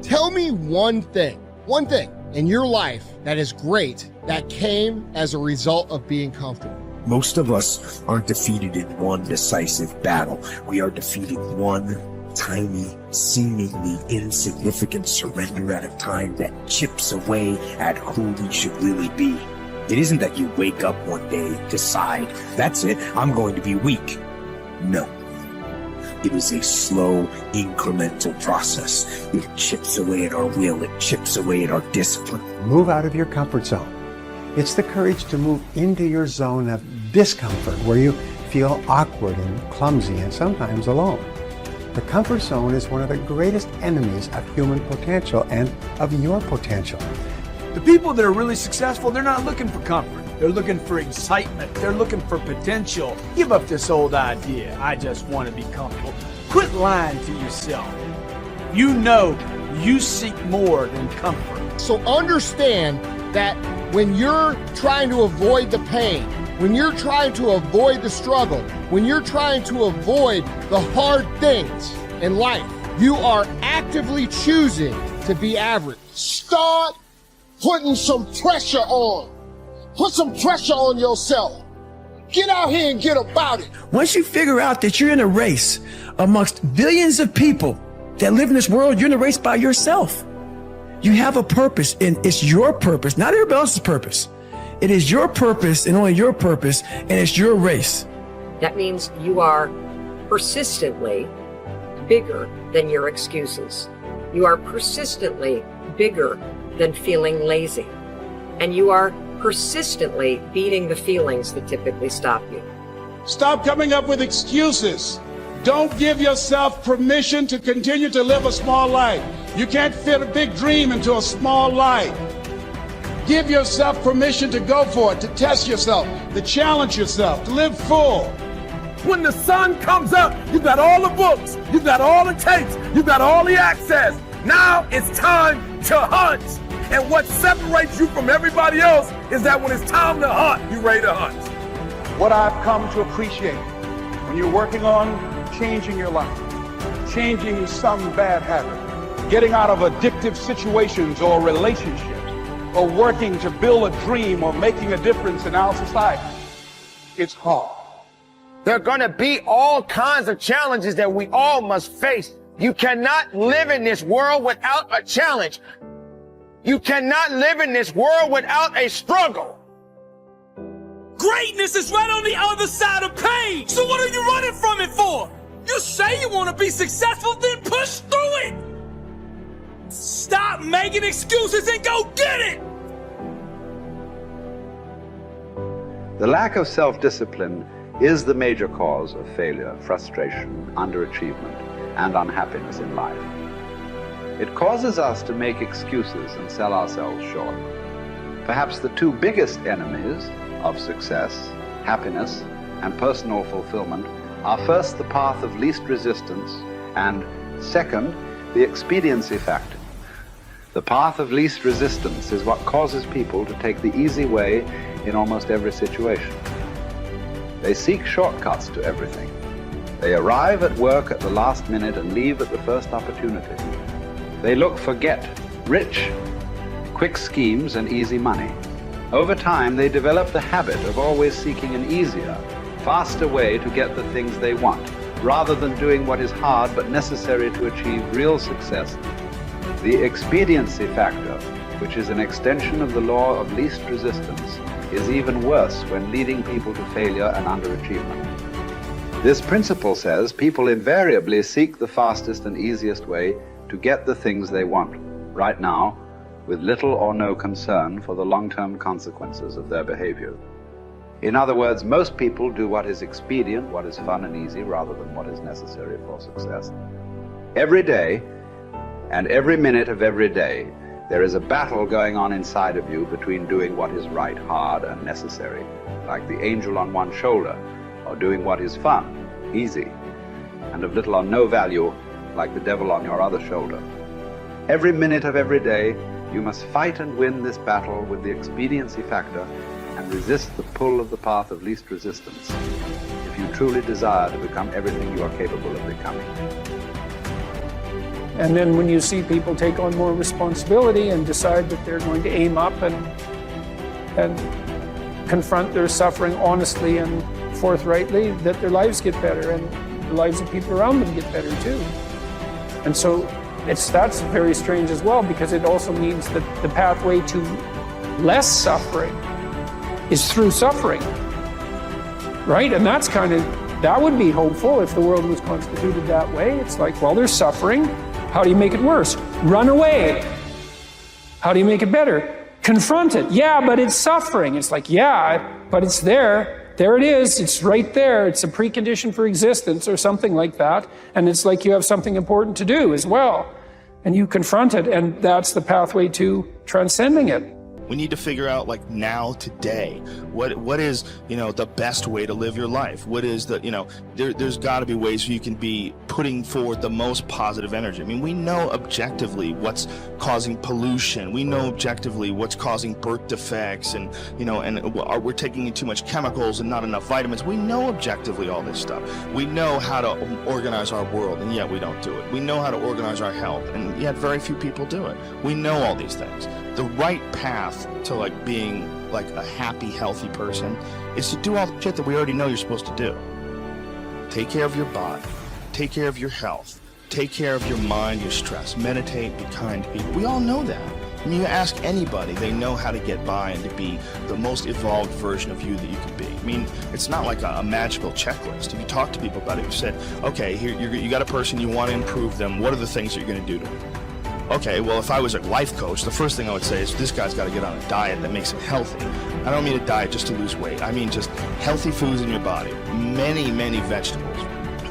Tell me one thing in your life that is great that came as a result of being comfortable. Most of us aren't defeated in one decisive battle. We are defeated one tiny, seemingly insignificant surrender at a time that chips away at who we should really be. It isn't that you wake up one day, decide, that's it, I'm going to be weak. No. It is a slow, incremental process. It chips away at our will. It chips away at our discipline. Move out of your comfort zone. It's the courage to move into your zone of discomfort where you feel awkward and clumsy and sometimes alone. The comfort zone is one of the greatest enemies of human potential and of your potential. The people that are really successful, they're not looking for comfort. They're looking for excitement. They're looking for potential. Give up this old idea, I just want to be comfortable. Quit lying to yourself. You know you seek more than comfort. So understand that when you're trying to avoid the pain, when you're trying to avoid the struggle, when you're trying to avoid the hard things in life, you are actively choosing to be average. Start putting some pressure on. Put some pressure on yourself. Get out here and get about it. Once you figure out that you're in a race amongst billions of people that live in this world, you're in a race by yourself. You have a purpose, and it's your purpose, not everybody else's purpose. It is your purpose and only your purpose, and it's your race. That means you are persistently bigger than your excuses. You are persistently bigger than feeling lazy. And you are persistently beating the feelings that typically stop you. Stop coming up with excuses. Don't give yourself permission to continue to live a small life. You can't fit a big dream into a small life. Give yourself permission to go for it, to test yourself, to challenge yourself, to live full. When the sun comes up, you've got all the books, you've got all the tapes, you've got all the access. Now it's time to hunt. And what separates you from everybody else is that when it's time to hunt, you're ready to hunt. What I've come to appreciate when you're working on changing your life, changing some bad habit, getting out of addictive situations or relationships, or working to build a dream or making a difference in our society, it's hard. There are going to be all kinds of challenges that we all must face. You cannot live in this world without a challenge. You cannot live in this world without a struggle. Greatness is right on the other side of pain. So what are you running from it for? You say you want to be successful, then push through it. Stop making excuses and go get it. The lack of self-discipline is the major cause of failure, frustration, underachievement, and unhappiness in life. It causes us to make excuses and sell ourselves short. Perhaps the two biggest enemies of success, happiness, and personal fulfillment are first the path of least resistance and second, the expediency factor. The path of least resistance is what causes people to take the easy way in almost every situation. They seek shortcuts to everything. They arrive at work at the last minute and leave at the first opportunity. They look for rich, quick schemes and easy money. Over time, they develop the habit of always seeking an easier, faster way to get the things they want, rather than doing what is hard but necessary to achieve real success. The expediency factor, which is an extension of the law of least resistance, is even worse when leading people to failure and underachievement. This principle says people invariably seek the fastest and easiest way to get the things they want, right now, with little or no concern for the long-term consequences of their behavior. In other words, most people do what is expedient, what is fun and easy, rather than what is necessary for success. Every day, and every minute of every day, there is a battle going on inside of you between doing what is right, hard, and necessary, like the angel on one shoulder, or doing what is fun, easy, and of little or no value, like the devil on your other shoulder. Every minute of every day, you must fight and win this battle with the expediency factor and resist the pull of the path of least resistance if you truly desire to become everything you are capable of becoming. And then when you see people take on more responsibility and decide that they're going to aim up and confront their suffering honestly and forthrightly, that their lives get better and the lives of people around them get better too. And so that's very strange as well, because it also means that the pathway to less suffering is through suffering, right? And that would be hopeful if the world was constituted that way. It's like, well, there's suffering. How do you make it worse? Run away. How do you make it better? Confront it. Yeah, but it's suffering. It's like, yeah, but it's there. There it is. It's right there. It's a precondition for existence or something like that. And it's like you have something important to do as well. And you confront it, and that's the pathway to transcending it. We need to figure out, like, now, today, what is, the best way to live your life? What is the, there's got to be ways where you can be putting forward the most positive energy. I mean, we know objectively what's causing pollution. We know objectively what's causing birth defects, and we're taking in too much chemicals and not enough vitamins. We know objectively all this stuff. We know how to organize our world, and yet we don't do it. We know how to organize our health, and yet very few people do it. We know all these things. The right path to being a happy, healthy person is to do all the shit that we already know you're supposed to do. Take care of your body, take care of your health, take care of your mind, your stress, meditate, be kind to people. We all know that. I mean, you ask anybody, they know how to get by and to be the most evolved version of you that you can be. I mean, it's not like a magical checklist. If you talk to people about it, you said, okay, here you got a person, you want to improve them. What are the things that you're going to do to them? Okay, well, if I was a life coach, the first thing I would say is this guy's got to get on a diet that makes him healthy. I don't mean a diet just to lose weight. I mean just healthy foods in your body. Many, many vegetables.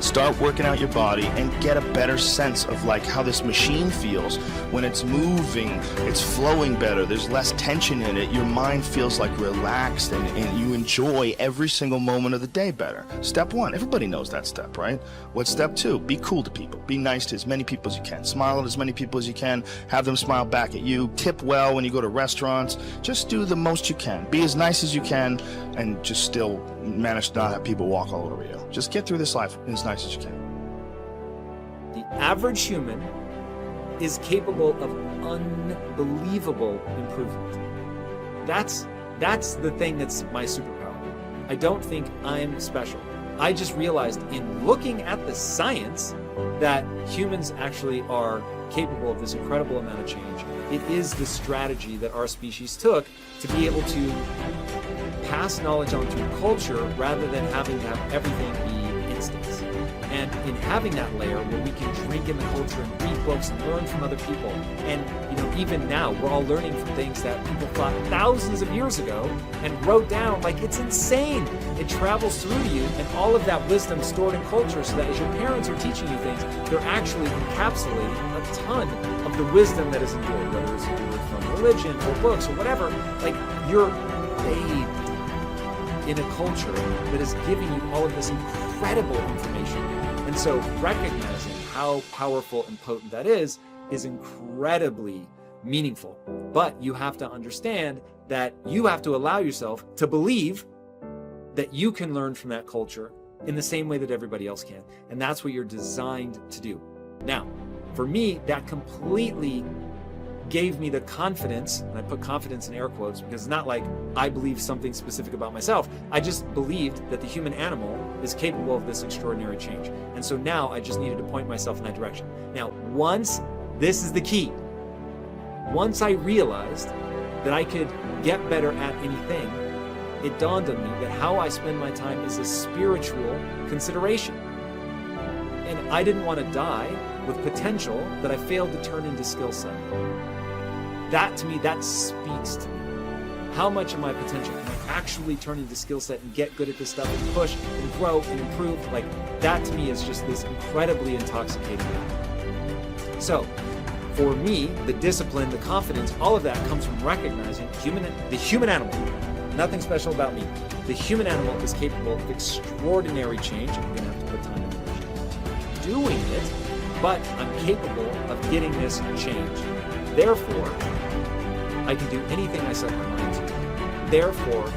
Start working out your body and get a better sense of how this machine feels when it's moving, it's flowing better, there's less tension in it, your mind feels relaxed and you enjoy every single moment of the day better. Step one, everybody knows that step, right? What's step two? Be cool to people. Be nice to as many people as you can. Smile at as many people as you can. Have them smile back at you. Tip well when you go to restaurants. Just do the most you can. Be as nice as you can and just still manage to not have people walk all over you. Just get through this life as nice as you can. The average human is capable of unbelievable improvement. That's the thing that's my superpower. I don't think I'm special. I just realized in looking at the science that humans actually are capable of this incredible amount of change. It is the strategy that our species took to be able to pass knowledge on through culture rather than having to have everything be instance. And in having that layer where we can drink in the culture and read books and learn from other people, and even now we're all learning from things that people thought thousands of years ago and wrote down. It's insane. It travels through to you, and all of that wisdom stored in culture, so that as your parents are teaching you things, they're actually encapsulating a ton of the wisdom that is endured, whether it's endured from religion or books or whatever. You're bathed in a culture that is giving you all of this incredible information. And so recognizing how powerful and potent that is incredibly meaningful. But you have to understand that you have to allow yourself to believe that you can learn from that culture in the same way that everybody else can. And that's what you're designed to do. Now, for me, that completely gave me the confidence, and I put confidence in air quotes because it's not like I believe something specific about myself. I just believed that the human animal is capable of this extraordinary change. And so now I just needed to point myself in that direction. Now, this is the key. Once I realized that I could get better at anything, it dawned on me that how I spend my time is a spiritual consideration. And I didn't want to die with potential that I failed to turn into skill set. That, to me, that speaks to me. How much of my potential can I actually turn into skill set and get good at this stuff and push and grow and improve? That to me is just this incredibly intoxicating act. So, for me, the discipline, the confidence, all of that comes from recognizing the human animal. Nothing special about me. The human animal is capable of extraordinary change. I'm going to have to put time into doing it, but I'm capable of getting this change. Therefore, I can do anything I set my mind to. Therefore,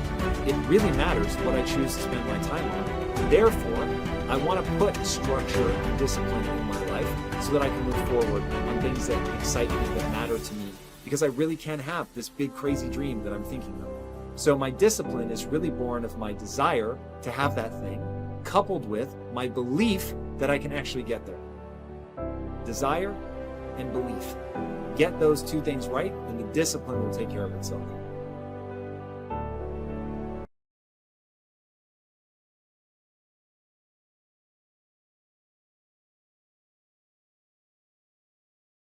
it really matters what I choose to spend my time on. Therefore, I want to put structure and discipline in my life so that I can move forward on things that excite me, that matter to me, because I really can have this big crazy dream that I'm thinking of. So my discipline is really born of my desire to have that thing, coupled with my belief that I can actually get there. Desire and belief. Get those two things right, and the discipline will take care of itself.